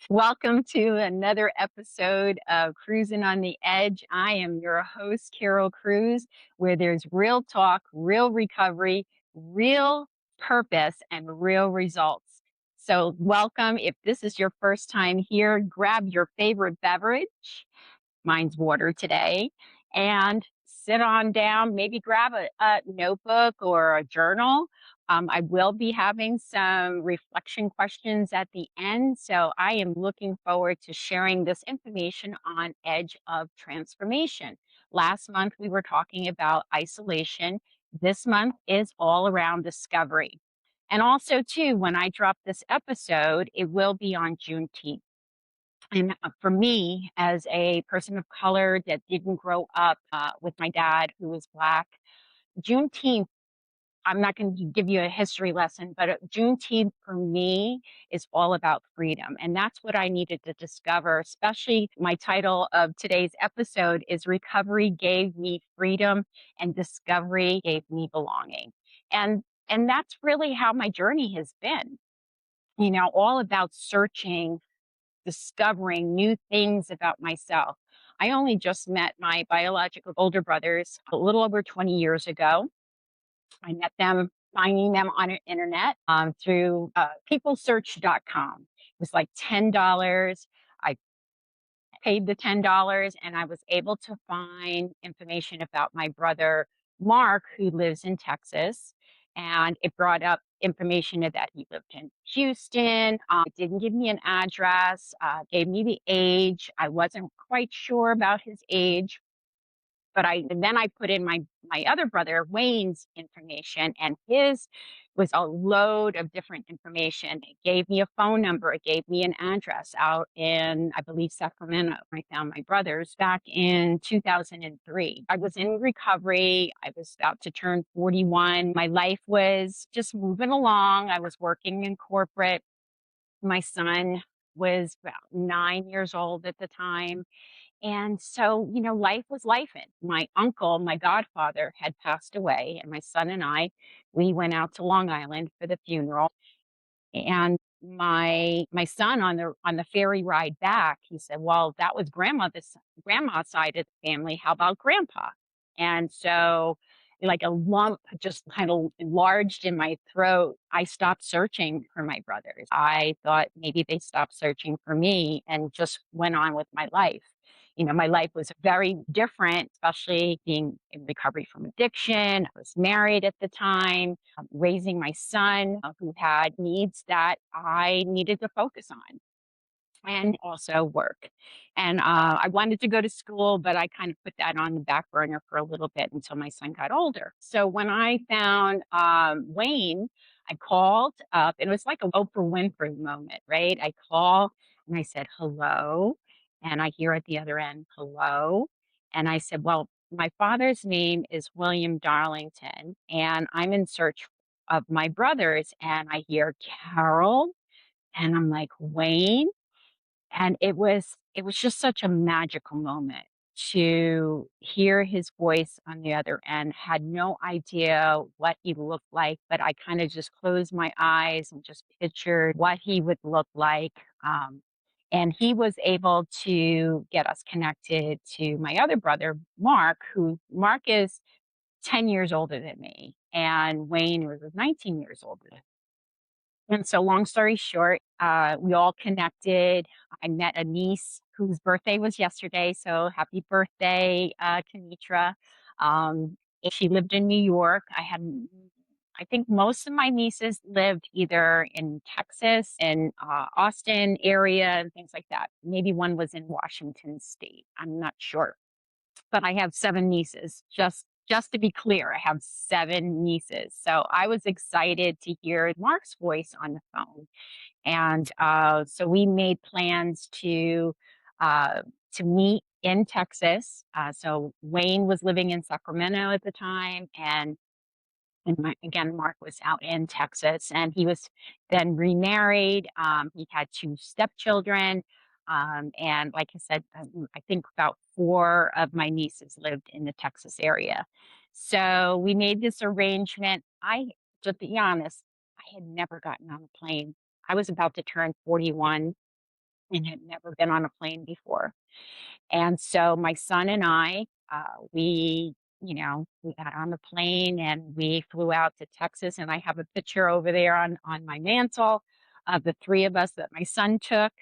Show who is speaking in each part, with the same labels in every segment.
Speaker 1: Welcome to another episode of Cruising on the Edge. I am your host, Carol Cruz, where there's real talk, real recovery, real purpose, and real results. So, welcome. If this is your first time here, grab your favorite beverage. Mine's water today. And sit on down, maybe grab a notebook or a journal. I will be having some reflection questions at the end. So I am looking forward to sharing this information on Edge of Transformation. Last month, we were talking about isolation. This month is all around discovery. And also, too, when I drop this episode, it will be on Juneteenth. And for me, as a person of color that didn't grow up with my dad, who was Black, Juneteenth, I'm not going to give you a history lesson, but Juneteenth for me is all about freedom. And that's what I needed to discover, especially my title of today's episode is Recovery Gave Me Freedom and Discovery Gave Me Belonging. And and that's really how my journey has been, all about searching, discovering new things about myself. I only just met my biological older brothers a little over 20 years ago. I met them finding them on the internet through peoplesearch.com. It was like $10. I paid the $10 and I was able to find information about my brother Mark, who lives in Texas. And it brought up information that he lived in Houston. It didn't give me an address, gave me the age. I wasn't quite sure about his age, but I put in my other brother Wayne's information, and his was a load of different information. It gave me a phone number, it gave me an address out in, I believe, Sacramento. I found my brothers back in 2003. I was in recovery. I was about to turn 41. My life was just moving along. I was working in corporate. My son was about 9 years old at the time, and so, life was life. And my uncle, my godfather, had passed away, and my son and we went out to Long Island for the funeral. And my son on the ferry ride back, he said, "Well, that was grandma's side of the family. How about grandpa?" And so, like a lump just kind of enlarged in my throat. I stopped searching for my brothers. I thought maybe they stopped searching for me and just went on with my life. My life was very different, especially being in recovery from addiction. I was married at the time, raising my son who had needs that I needed to focus on and also work. And I wanted to go to school, but I kind of put that on the back burner for a little bit until my son got older. So when I found Wayne, I called up, and it was like a Oprah Winfrey moment, right? I call and I said, "Hello." And I hear at the other end, "Hello." And I said, "Well, my father's name is William Darlington, and I'm in search of my brothers." And I hear Carol, and I'm like, "Wayne?" And it was just such a magical moment to hear his voice on the other end. Had no idea what he looked like, but I kind of just closed my eyes and just pictured what he would look like. And he was able to get us connected to my other brother, Mark, who Mark is 10 years older than me, and Wayne was 19 years older. And so, long story short, we all connected. I met a niece whose birthday was yesterday. So, happy birthday, Kenitra. She lived in New York. I think most of my nieces lived either in Texas and Austin area and things like that. Maybe one was in Washington State. I'm not sure, but I have 7 nieces. Just to be clear, I have 7 nieces. So I was excited to hear Mark's voice on the phone. And so we made plans to meet in Texas. So Wayne was living in Sacramento at the time, again, Mark was out in Texas, and he was then remarried. He had 2 stepchildren. And like I said, I think about 4 of my nieces lived in the Texas area. So we made this arrangement. To be honest, I had never gotten on a plane. I was about to turn 41, and had never been on a plane before. And so my son and I, we got on the plane and we flew out to Texas. And I have a picture over there on my mantle of the three of us that my son took.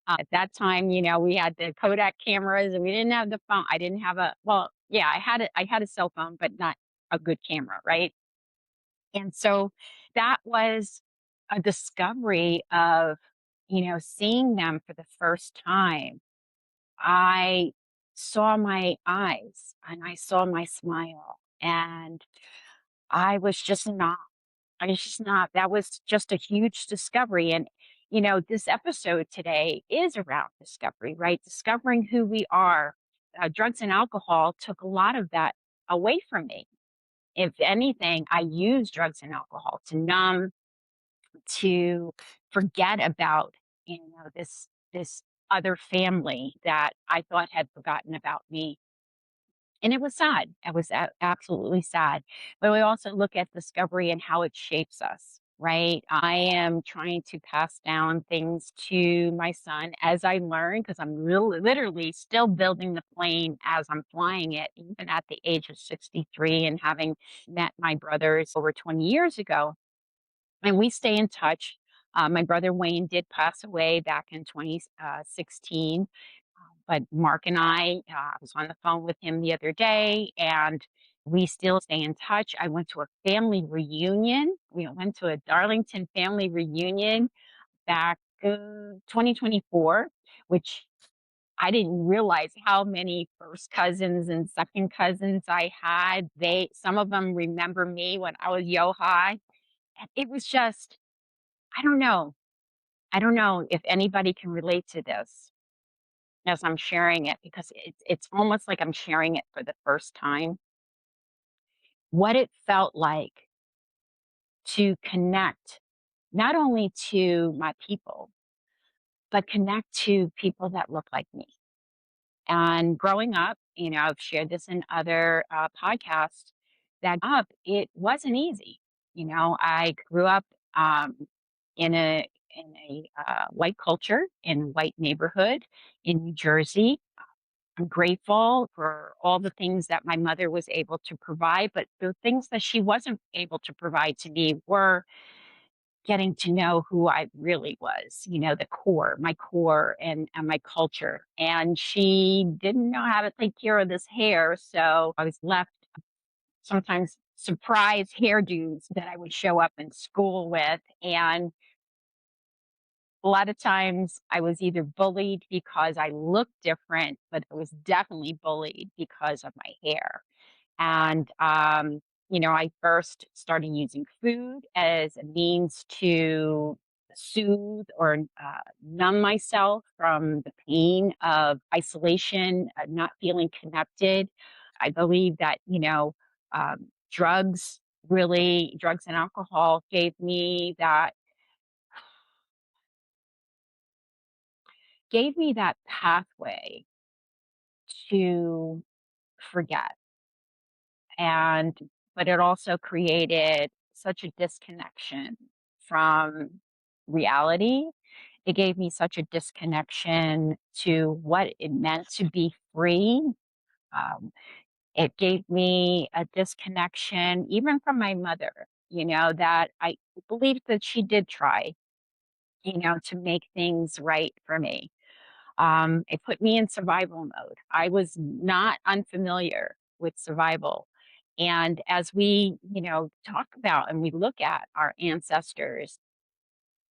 Speaker 1: At that time, we had the Kodak cameras and we didn't have the phone. I didn't have well, yeah, I had a cell phone, but not a good camera, right? And so that was a discovery of, seeing them for the first time. I saw my eyes and I saw my smile, and I was just not, that was just a huge discovery. And, this episode today is around discovery, right? Discovering who we are. Drugs and alcohol took a lot of that away from me. If anything, I use drugs and alcohol to numb, to forget about, this other family that I thought had forgotten about me. And it was sad. It was absolutely sad. But we also look at discovery and how it shapes us, right? I am trying to pass down things to my son as I learn, because I'm literally still building the plane as I'm flying it, even at the age of 63 and having met my brothers over 20 years ago. And we stay in touch. My brother Wayne did pass away back in 2016. But Mark and I was on the phone with him the other day, and we still stay in touch. I went to a family reunion. We went to a Darlington family reunion back 2024, which I didn't realize how many first cousins and second cousins I had. Some of them remember me when I was yo high. And it was just, I don't know. I don't know if anybody can relate to this as I'm sharing it, because it's almost like I'm sharing it for the first time. What it felt like to connect not only to my people, but connect to people that look like me. And growing up, I've shared this in other podcasts, it wasn't easy. I grew up um, in a white culture, in a white neighborhood in New Jersey. I'm grateful for all the things that my mother was able to provide, but the things that she wasn't able to provide to me were getting to know who I really was, the core, my core and my culture. And she didn't know how to take care of this hair. So I was left sometimes surprise hairdos that I would show up in school with. And a lot of times I was either bullied because I looked different, but I was definitely bullied because of my hair. And, I first started using food as a means to soothe or numb myself from the pain of isolation, not feeling connected. I believe that, drugs drugs and alcohol gave me that pathway to forget. And but it also created such a disconnection from reality. It gave me such a disconnection to what it meant to be free. Um, it gave me a disconnection even from my mother, that I believe that she did try, to make things right for me. It put me in survival mode. I was not unfamiliar with survival. And as we, talk about and we look at our ancestors,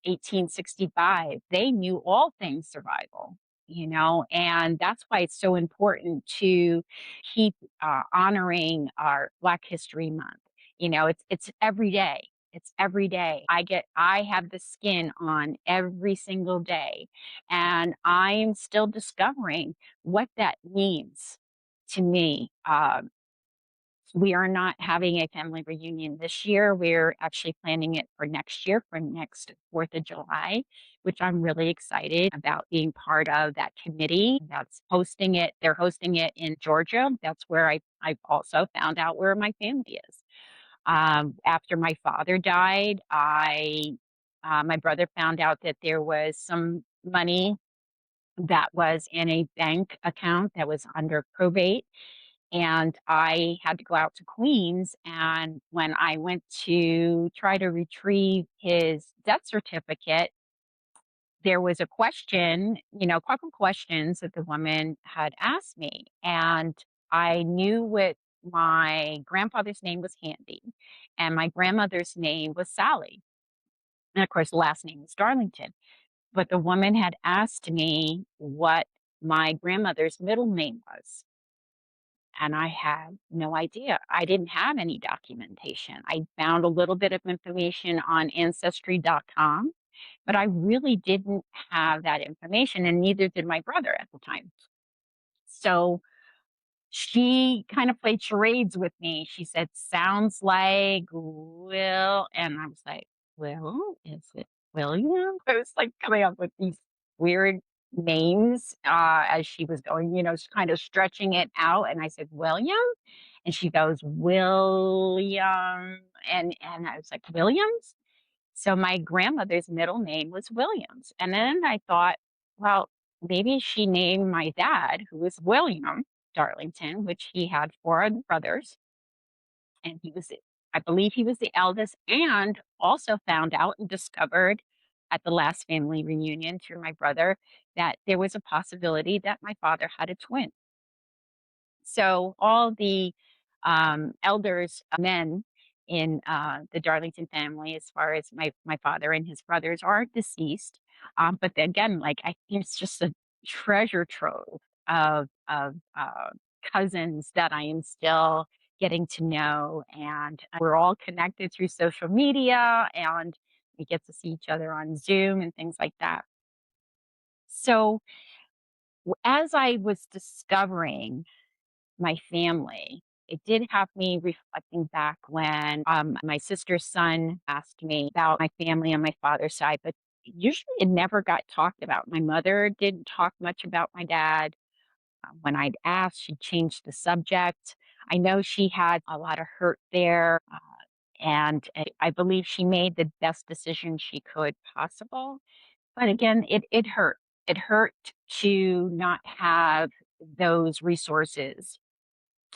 Speaker 1: 1865, they knew all things survival, and that's why it's so important to keep honoring our Black History Month. It's every day. It's every day. I have the skin on every single day, and I'm still discovering what that means to me. We are not having a family reunion this year. We're actually planning it for next year, for next 4th of July, which I'm really excited about being part of that committee that's hosting it. They're hosting it in Georgia. That's where I've also found out where my family is. After my father died, my brother found out that there was some money that was in a bank account that was under probate. And I had to go out to Queens. And when I went to try to retrieve his death certificate, there was a question, a couple questions that the woman had asked me. And I knew what my grandfather's name was Handy, and my grandmother's name was Sally. And of course, the last name was Darlington. But the woman had asked me what my grandmother's middle name was. And I had no idea. I didn't have any documentation. I found a little bit of information on ancestry.com, but I really didn't have that information, and neither did my brother at the time. So she kind of played charades with me. She said, "Sounds like Will." And I was like, "Will, is it William?" I was like coming up with these weird names as she was going, kind of stretching it out. And I said, "William?" And she goes, "William." And I was like, "Williams?" So my grandmother's middle name was Williams. And then I thought, well, maybe she named my dad, who was William Darlington, which he had four other brothers. And I believe he was the eldest, and also found out and discovered at the last family reunion through my brother that there was a possibility that my father had a twin. So all the elders, men in the Darlington family, as far as my father and his brothers, are deceased. But then again, like I think it's just a treasure trove of cousins that I am still getting to know, and we're all connected through social media, and we get to see each other on Zoom and things like that. So as I was discovering my family, it did have me reflecting back when my sister's son asked me about my family on my father's side, but usually it never got talked about. My mother didn't talk much about my dad. When I'd asked, she changed the subject. I know she had a lot of hurt there, and I believe she made the best decision she could possible. But again, it hurt. It hurt to not have those resources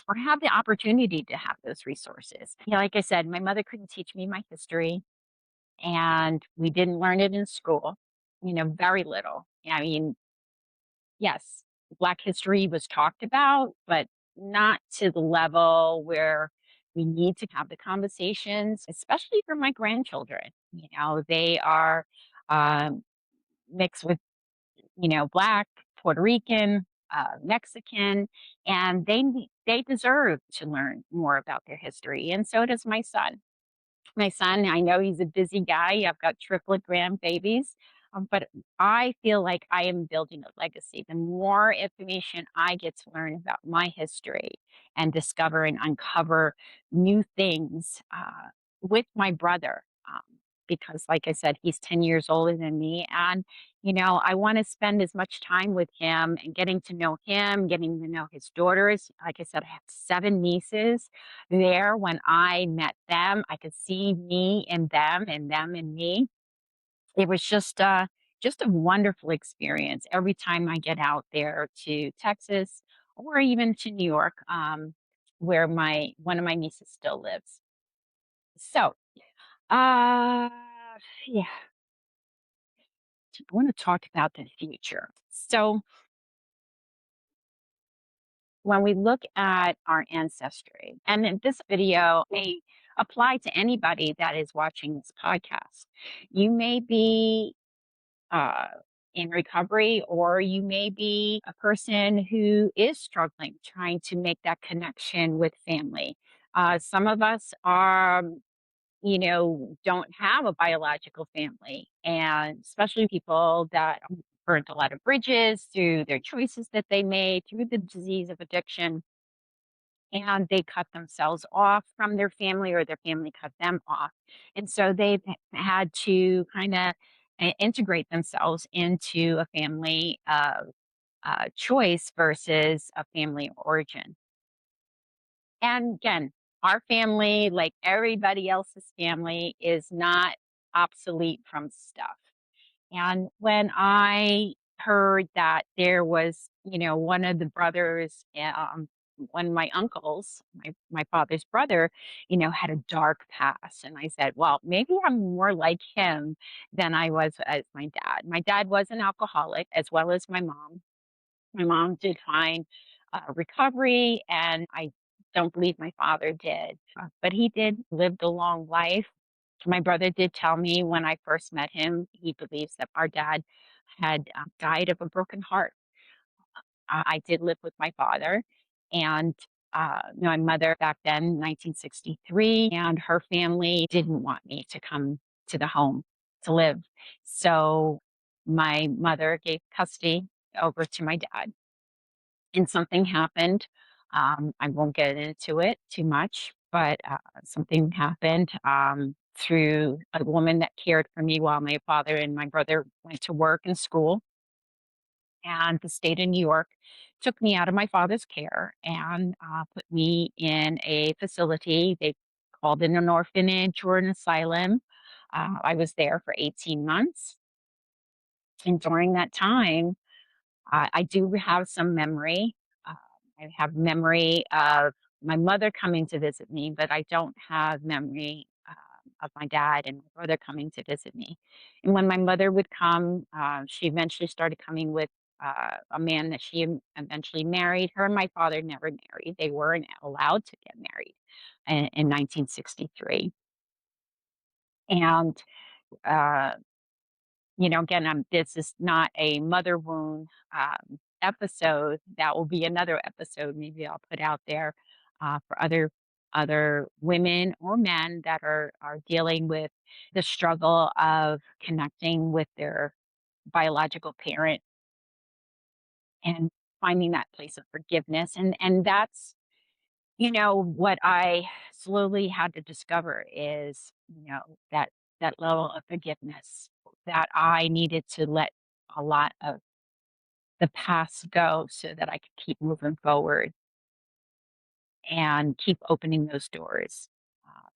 Speaker 1: or have the opportunity to have those resources. Like I said, my mother couldn't teach me my history, and we didn't learn it in school, very little. I mean, yes, Black history was talked about, but not to the level where we need to have the conversations, especially for my grandchildren. They are um, mixed with Black, Puerto Rican, Mexican, and they deserve to learn more about their history, and so does my son. My son, I know he's a busy guy. I've got triplet grandbabies, but I feel like I am building a legacy. The more information I get to learn about my history and discover and uncover new things with my brother, because, like I said, he's 10 years older than me. And, I want to spend as much time with him and getting to know him, getting to know his daughters. Like I said, I have 7 nieces there. When I met them, I could see me in them and them in me. It was just a wonderful experience every time I get out there to Texas or even to New York, where my one of my nieces still lives. So, uh, yeah, I want to talk about the future. So, when we look at our ancestry, and in this video may apply to anybody that is watching this podcast, you may be uh, in recovery, or you may be a person who is struggling trying to make that connection with family. Some of us are don't have a biological family, and especially people that burnt a lot of bridges through their choices that they made through the disease of addiction, and they cut themselves off from their family, or their family cut them off. And so they've had to kind of integrate themselves into a family of choice versus a family of origin. And again, our family, like everybody else's family, is not obsolete from stuff. And when I heard that there was, one of the brothers, one of my uncles, my father's brother, had a dark past. And I said, well, maybe I'm more like him than I was as my dad. My dad was an alcoholic as well as my mom. My mom did find recovery, and I don't believe my father did, but he did lived a long life. My brother did tell me when I first met him, he believes that our dad had died of a broken heart. I did live with my father, and my mother back then, 1963, and her family didn't want me to come to the home to live. So my mother gave custody over to my dad, and something happened. I won't get into it too much, but something happened through a woman that cared for me while my father and my brother went to work and school. And the state of New York took me out of my father's care and put me in a facility. They called it an orphanage or an asylum. I was there for 18 months. And during that time, I do have some memory. Uh, I have memory of my mother coming to visit me, but I don't have memory of my dad and my brother coming to visit me. And when my mother would come, she eventually started coming with a man that she eventually married. Her and my father never married. They weren't allowed to get married in 1963. And uh, again, this is not a mother wound episode. That will be another episode. Maybe I'll put out there for other women or men that are dealing with the struggle of connecting with their biological parent and finding that place of forgiveness. And that's what I slowly had to discover is, that level of forgiveness, that I needed to let a lot of the past go so that I could keep moving forward and keep opening those doors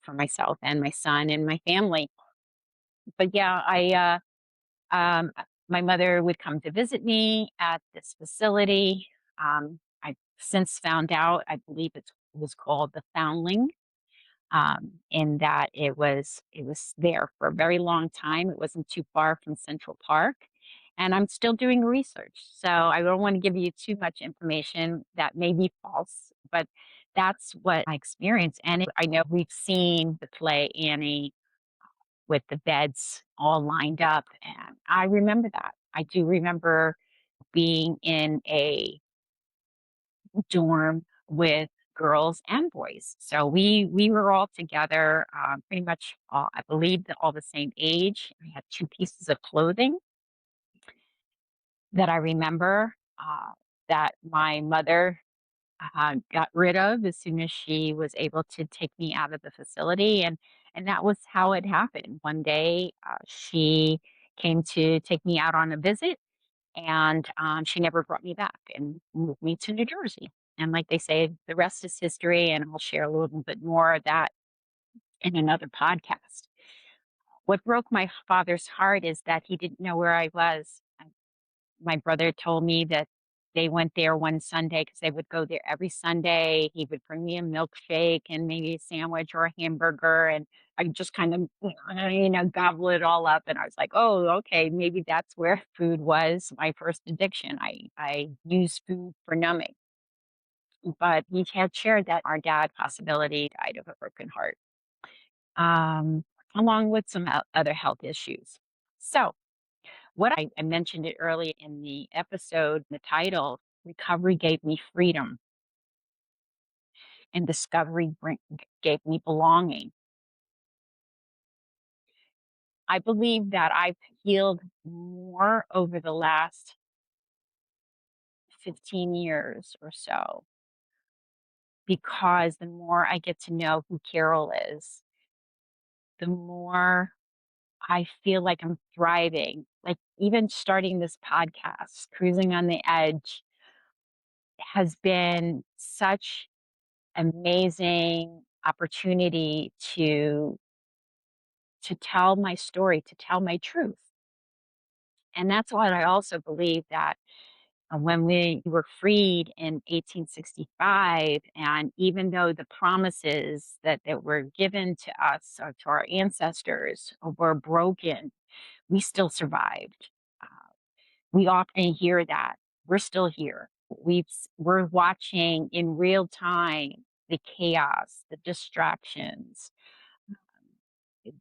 Speaker 1: for myself and my son and my family. But yeah, my mother would come to visit me at this facility. I've since found out, I believe it was called the Foundling, in that it was there for a very long time. It wasn't too far from Central Park, and I'm still doing research. So I don't want to give you too much information that may be false, but that's what I experienced. And I know we've seen the play Annie with the beds all lined up, and I remember that. I do remember being in a dorm with girls and boys. So we were all together, pretty much, I believe, all the same age. I had two pieces of clothing that I remember that my mother got rid of as soon as she was able to take me out of the facility, and that was how it happened. One day, she came to take me out on a visit, and she never brought me back and moved me to New Jersey. And like they say, the rest is history, and I'll share a little bit more of that in another podcast. What broke my father's heart is that he didn't know where I was. My brother told me that they went there one Sunday because they would go there every Sunday. He would bring me a milkshake and maybe a sandwich or a hamburger, and I just kind of, gobble it all up. And I was like, oh, okay, maybe that's where food was my first addiction. I used food for numbing. But he had shared that our dad possibility died of a broken heart, um, along with some other health issues. So, what I mentioned it early in the episode, the title, Recovery Gave Me Freedom, and Discovery gave me belonging. I believe that I've healed more over the last 15 years or so, because the more I get to know who Carol is, the more I feel like I'm thriving. Like, even starting this podcast, Cruising on the Edge, has been such amazing opportunity to tell my story, to tell my truth. And that's what I also believe, that when we were freed in 1865, and even though the promises that were given to us or to our ancestors were broken, we still survived. Uh, we often hear that we're still here. We're watching in real time the chaos, the distractions,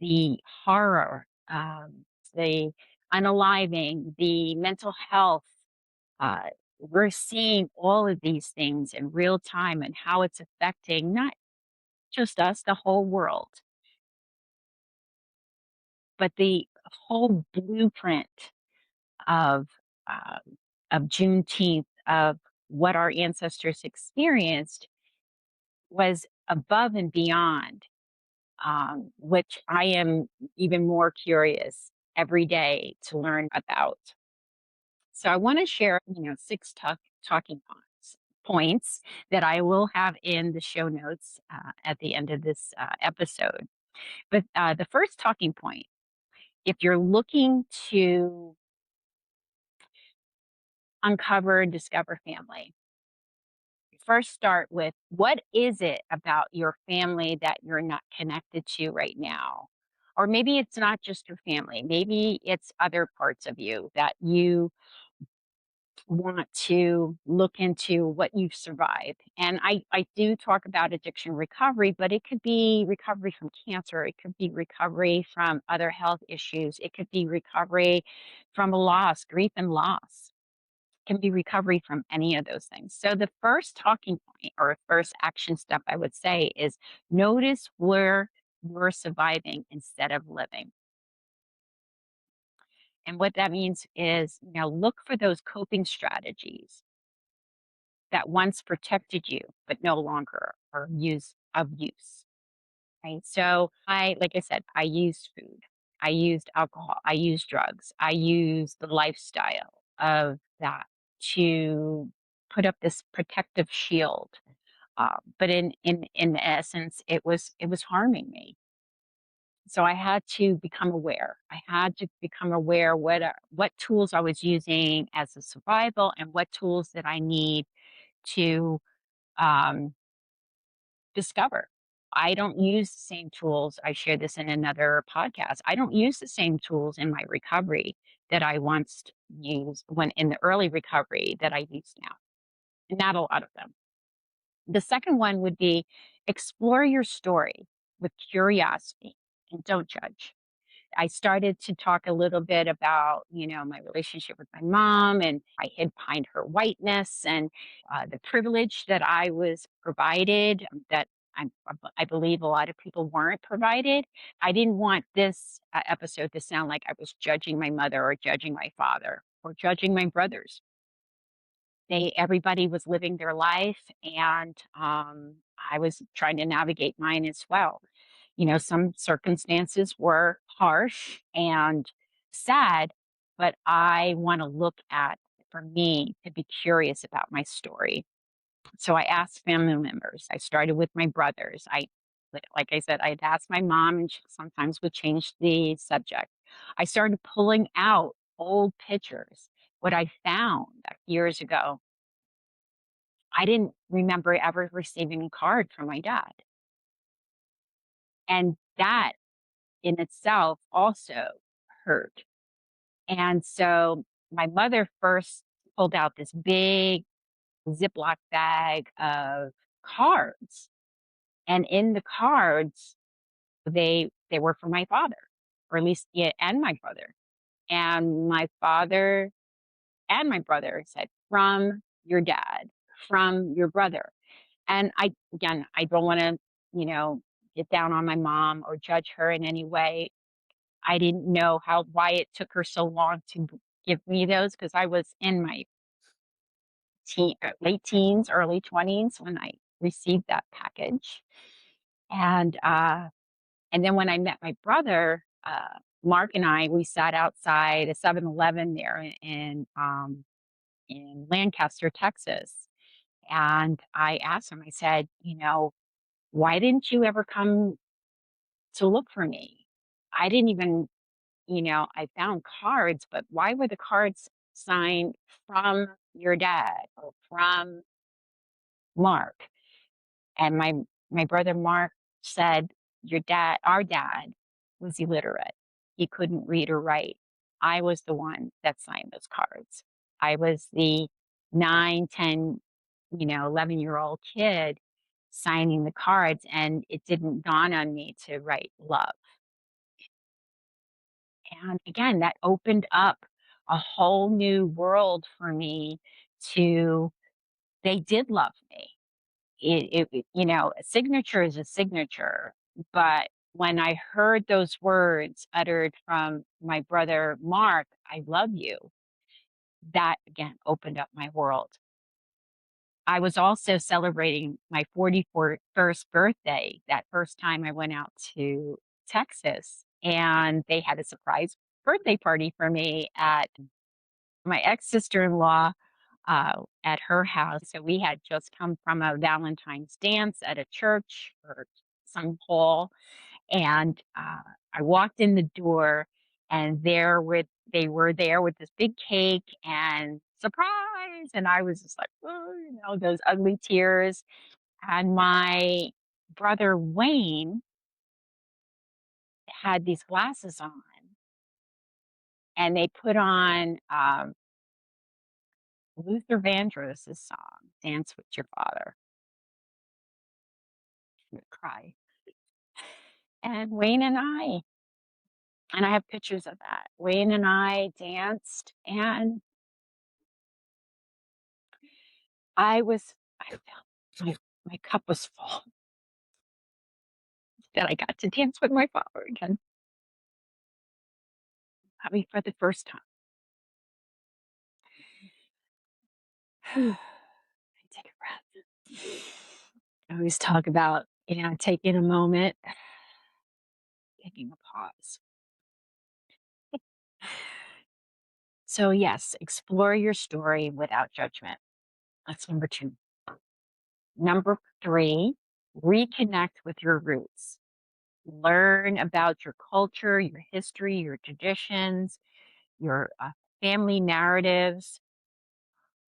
Speaker 1: the horror, the unaliving, the mental health. uh, we're seeing all of these things in real time and how it's affecting not just us, the whole world, but the whole blueprint of of Juneteenth, of what our ancestors experienced, was above and beyond, which I am even more curious every day to learn about. So I want to share, six talking points that I will have in the show notes at the end of this episode. But the first talking point, if you're looking to uncover and discover family, first start with, what is it about your family that you're not connected to right now? Or maybe it's not just your family, maybe it's other parts of you that you want to look into, what you've survived. And I do talk about addiction recovery, but it could be recovery from cancer, it could be recovery from other health issues, it could be recovery from a loss, grief and loss. Can be recovery from any of those things. So the first talking point or first action step I would say is, notice where you're surviving instead of living. And what that means is, look for those coping strategies that once protected you, but no longer are of use. Right. So like I said, I used food, I used alcohol, I used drugs, I used the lifestyle of that to put up this protective shield. But in essence, it was harming me. So I had to become aware. I had to become aware what tools I was using as a survival, and what tools that I need to um, discover. I don't use the same tools. I shared this in another podcast. I don't use the same tools in my recovery that I once used when in the early recovery that I use now. Not a lot of them. The second one would be, explore your story with curiosity and don't judge. I started to talk a little bit about, my relationship with my mom, and I hid behind her whiteness, and the privilege that I was provided, that I believe a lot of people weren't provided. I didn't want this episode to sound like I was judging my mother or judging my father or judging my brothers. Everybody was living their life, and I was trying to navigate mine as well. Some circumstances were harsh and sad, but I want to look at, for me, to be curious about my story. So I asked family members. I started with my brothers. Like I said, I'd ask my mom, and she sometimes would change the subject. I started pulling out old pictures. What I found years ago, I didn't remember ever receiving a card from my dad. And that in itself also hurt. And so my mother first pulled out this big Ziploc bag of cards. And in the cards, they were for my father, or at least, yeah, and my brother. And my father and my brother said, from your dad, from your brother. And I don't want to, get down on my mom or judge her in any way. I didn't know why it took her so long to give me those, because I was in my late teens, early 20s when I received that package. And then when I met my brother, Mark and we sat outside a 7-Eleven there in Lancaster, Texas. And I asked him, I said, why didn't you ever come to look for me? I didn't even I found cards, but why were the cards signed from your dad or from Mark? And my brother Mark said, our dad was illiterate. He couldn't read or write. I was the one that signed those cards. I was the 9, 10, 11-year-old kid signing the cards, and it didn't dawn on me to write love. And again, that opened up a whole new world for me to, they did love me. A signature is a signature, but when I heard those words uttered from my brother Mark, I love you, that again opened up my world. I was also celebrating my 41st birthday that first time I went out to Texas, and they had a surprise birthday party for me at my ex-sister-in-law at her house. So we had just come from a Valentine's dance at a church or some hall, and I walked in the door, and they were there with this big cake and surprise, and I was just like, oh, those ugly tears. And my brother Wayne had these glasses on, and they put on Luther Vandross's song, "Dance with Your Father." I would cry. And I have pictures of that. Wayne and I danced, and I felt my cup was full that I got to dance with my father again, probably for the first time. Take a breath. I always talk about, taking a moment, taking a pause. So, yes, explore your story without judgment. That's number 2. Number 3, reconnect with your roots. Learn about your culture, your history, your traditions, your family narratives,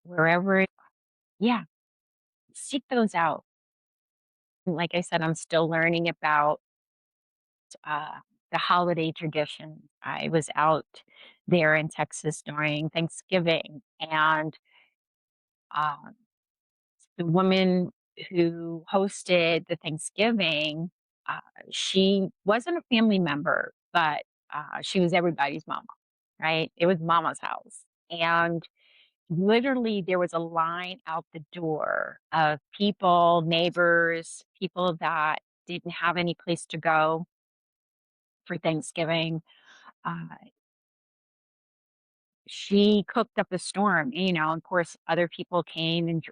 Speaker 1: wherever. Yeah, seek those out. Like I said, I'm still learning about uh, the holiday tradition. I was out there in Texas during Thanksgiving, and um, the woman who hosted the Thanksgiving, uh, she wasn't a family member, but she was everybody's mama, right? It was mama's house. And literally, there was a line out the door of people, neighbors, people that didn't have any place to go for Thanksgiving. Uh, she cooked up a storm, of course, other people came and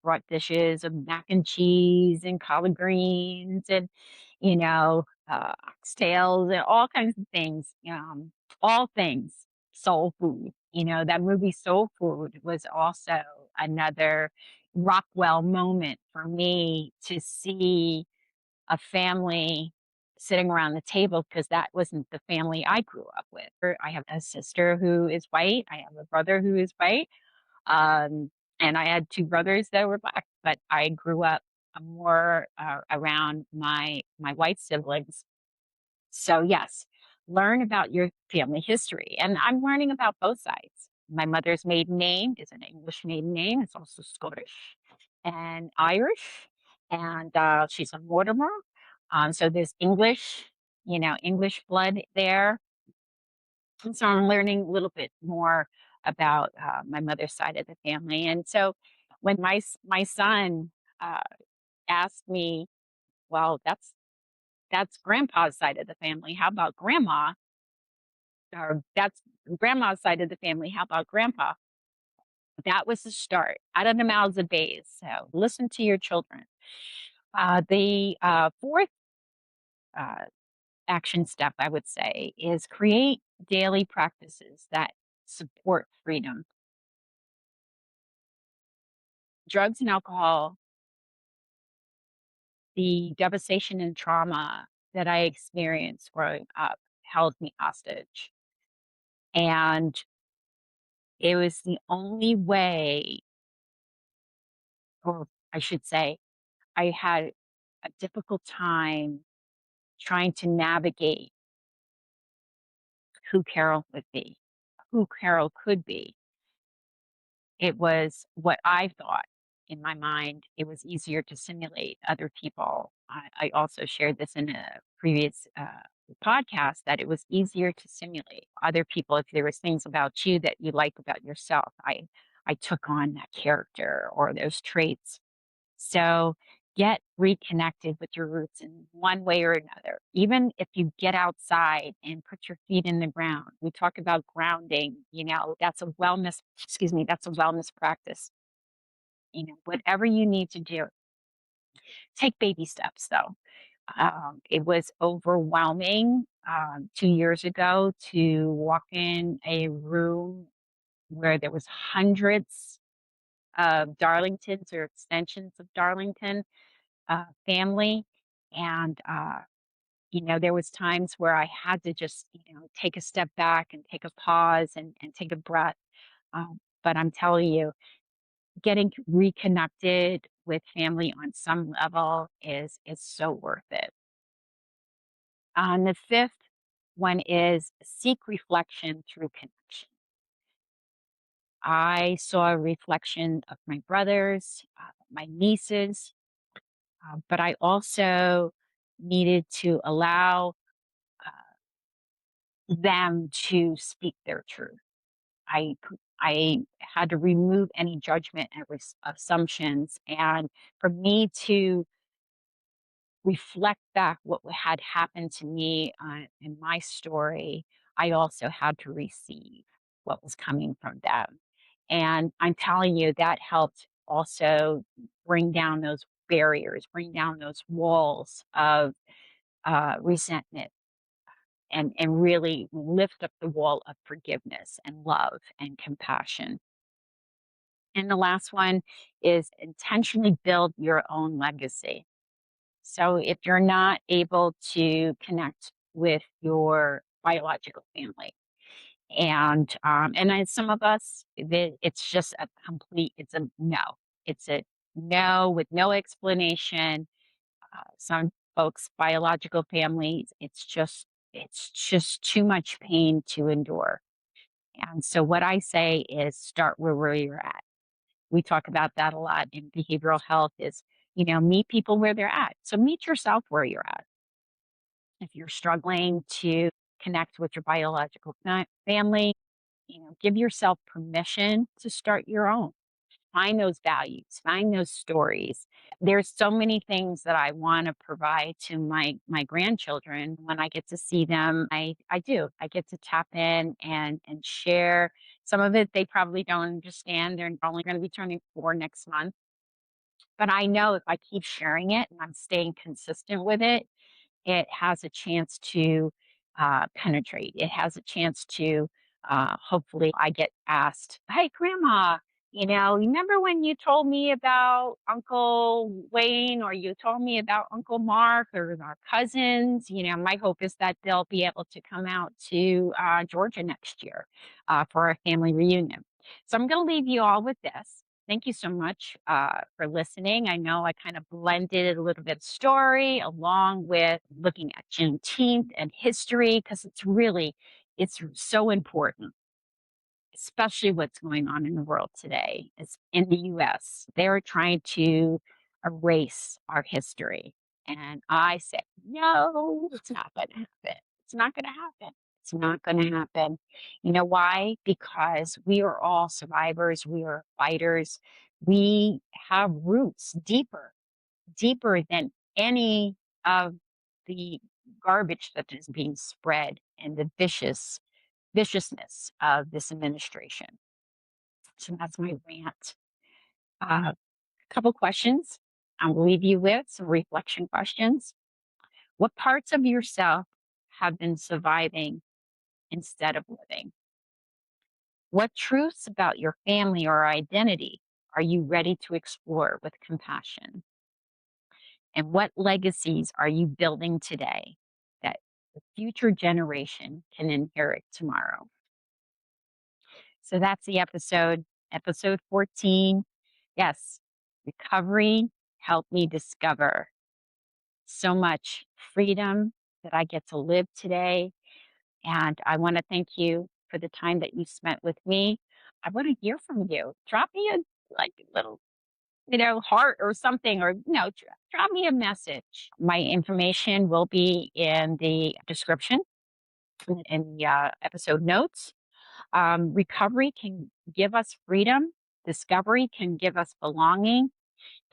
Speaker 1: brought dishes of mac and cheese and collard greens and, oxtails and all kinds of things, all things soul food. That movie Soul Food was also another Rockwell moment for me to see a family sitting around the table because that wasn't the family I grew up with. I have a sister who is white. I have a brother who is white. Um, and I had 2 brothers that were black, but I grew up more around my white siblings. So yes, learn about your family history. And I'm learning about both sides. My mother's maiden name is an English maiden name. It's also Scottish and Irish. And she's a Mortimer. So there's English, English blood there. And so I'm learning a little bit more about my mother's side of the family. And so when my son uh, asked me, well, that's grandpa's side of the family. How about grandma? Or that's grandma's side of the family. How about grandpa? That was the start out of the mouths of babes. So listen to your children. The fourth uh, action step, I would say, is create daily practices that support freedom. Drugs and alcohol, the devastation and trauma that I experienced growing up held me hostage. And it was the only way, or I should say, I had a difficult time trying to navigate who Carol would be, who Carol could be. It was what I thought in my mind. It was easier to simulate other people. I also shared this in a previous podcast that it was easier to simulate other people if there was things about you that you like about yourself. I took on that character or those traits. So get reconnected with your roots in one way or another. Even if you get outside and put your feet in the ground, we talk about grounding, that's a wellness, excuse me, that's a wellness practice. Whatever you need to do, take baby steps though. It was overwhelming 2 years ago to walk in a room where there was hundreds of Darlingtons or extensions of Darlington family. And, there was times where I had to just, take a step back and take a pause and take a breath. But I'm telling you, getting reconnected with family on some level is so worth it. The fifth one is seek reflection through connection. I saw a reflection of my brothers, my nieces, but I also needed to allow them to speak their truth. I had to remove any judgment and assumptions, and for me to reflect back what had happened to me in my story, I also had to receive what was coming from them. And I'm telling you, that helped also bring down those barriers, bring down those walls of resentment and really lift up the wall of forgiveness and love and compassion. And the last one is intentionally build your own legacy. So if you're not able to connect with your biological family, and some of us, it's just it's a no. It's a no with no explanation. Some folks, biological families, it's just too much pain to endure. And so what I say is start where you're at. We talk about that a lot in behavioral health is, meet people where they're at. So meet yourself where you're at. If you're struggling to connect with your biological family, give yourself permission to start your own. Find those values, find those stories. There's so many things that I want to provide to my grandchildren when I get to see them. I do. I get to tap in and share. Some of it they probably don't understand. They're only going to be turning 4 next month. But I know if I keep sharing it and I'm staying consistent with it, it has a chance to penetrate. It has a chance to hopefully I get asked, "Hey, Grandma, remember when you told me about Uncle Wayne or you told me about Uncle Mark or our cousins?" My hope is that they'll be able to come out to Georgia next year for our family reunion. So I'm going to leave you all with this. Thank you so much for listening. I know I kind of blended a little bit of story along with looking at Juneteenth and history because it's so important, especially what's going on in the world today. It's in the US. They're trying to erase our history. And I say, no, it's not going to happen. It's not going to happen. It's not going to happen. You know why? Because we are all survivors. We are fighters. We have roots deeper than any of the garbage that is being spread and the viciousness of this administration. So that's my rant. A couple questions I'll leave you with, some reflection questions. What parts of yourself have been surviving instead of living? What truths about your family or identity are you ready to explore with compassion? And what legacies are you building today that the future generation can inherit tomorrow? So that's the episode 14. Yes, recovery helped me discover so much freedom that I get to live today. And I want to thank you for the time that you spent with me. I want to hear from you. Drop me a little, heart or something, or drop me a message. My information will be in the description, in the episode notes. Recovery can give us freedom. Discovery can give us belonging.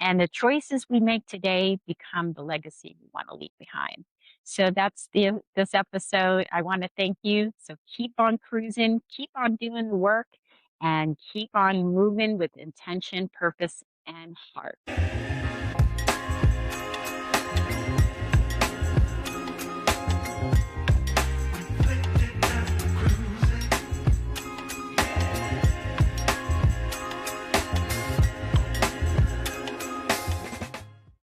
Speaker 1: And the choices we make today become the legacy we want to leave behind. So that's this episode. I want to thank you. So keep on cruising, keep on doing the work, and keep on moving with intention, purpose, and heart.